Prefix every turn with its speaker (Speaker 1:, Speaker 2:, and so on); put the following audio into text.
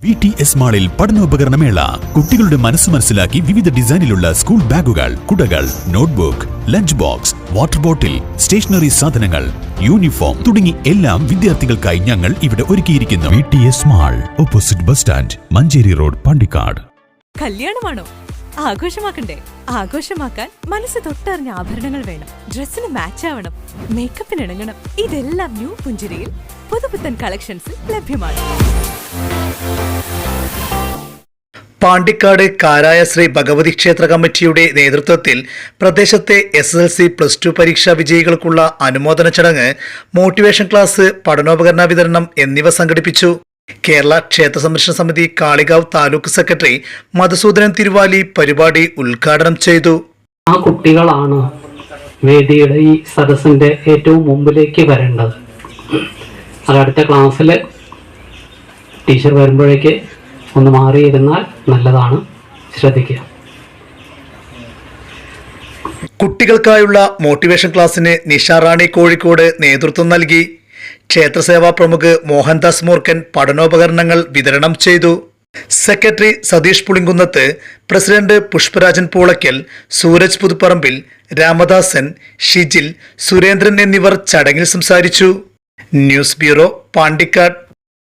Speaker 1: VTS മാളിൽ പഠനോപകരണമേള. കുട്ടികളുടെ മനസ്സ് മനസ്സിലാക്കി വിവിധ ഡിസൈനിലുള്ള സ്കൂൾ ബാഗുകൾ, കുടകൾ, notebook, lunch box, water bottle, stationery സാധനങ്ങൾ, യൂണിഫോം തുടങ്ങി എല്ലാം വിദ്യാർത്ഥികൾക്കായി ഞങ്ങൾ ഇവിടെ ഒരുക്കിയിരിക്കുന്നു. VTS mall, opposite bus stand, Manjeri road, Pandikkad.
Speaker 2: കല്യാണമാണോ? ആഘോഷമാക്കണ്ടേ? ആഘോഷമാക്കാൻ മനസ്സ് തൊട്ടറിഞ്ഞ ആഭരണങ്ങൾ വേണം. ഡ്രസ്സിന് മാച്ച് ആവണം, മേക്കപ്പിന് ഇണങ്ങണം. ഇതെല്ലാം ന്യൂ പുഞ്ചിരിയിൽ പുതുപുത്തൻ കളക്ഷൻസിൽ ലഭ്യമാണ്.
Speaker 3: പാണ്ടിക്കാട് കാരായ ശ്രീ ഭഗവതി ക്ഷേത്ര കമ്മിറ്റിയുടെ നേതൃത്വത്തിൽ പ്രദേശത്തെ SSLC +2 പരീക്ഷാ വിജയികൾക്കുള്ള അനുമോദന ചടങ്ങ്, മോട്ടിവേഷൻ ക്ലാസ്, പഠനോപകരണ വിതരണം എന്നിവ സംഘടിപ്പിച്ചു. കേരള ക്ഷേത്ര സംരക്ഷണ സമിതി കാളികാവ് താലൂക്ക് സെക്രട്ടറി മധുസൂദനൻ തിരുവാലി പരിപാടി ഉദ്ഘാടനം ചെയ്തു.
Speaker 4: ആ കുട്ടികളാണ് വേദിയുടെ ഈ സദസ്സിന്റെ ഏറ്റവും മുമ്പിലേക്ക് വരേണ്ടത്. അത് അടുത്ത ക്ലാസ്സിൽ ടീച്ചർ വരുമ്പോഴേക്ക് ഒന്ന് മാറിയിരുന്നാൽ നല്ലതാണ്, ശ്രദ്ധിക്കുക.
Speaker 3: കുട്ടികൾക്കായുള്ള മോട്ടിവേഷൻ ക്ലാസ്സിന് നിഷാറാണി കോഴിക്കോട് നേതൃത്വം നൽകി. ക്ഷേത്രസേവാ പ്രമുഖ് മോഹൻദാസ് മൂർക്കൻ പഠനോപകരണങ്ങൾ വിതരണം ചെയ്തു. സെക്രട്ടറി സതീഷ് പുളിങ്കുന്നത്ത്, പ്രസിഡന്റ് പുഷ്പരാജൻ പൂളയ്ക്കൽ, സൂരജ് പുതുപ്പറമ്പിൽ, രാമദാസൻ, ഷിജിൽ, സുരേന്ദ്രൻ എന്നിവർ ചടങ്ങിൽ സംസാരിച്ചു. News bureau, Pandikkad.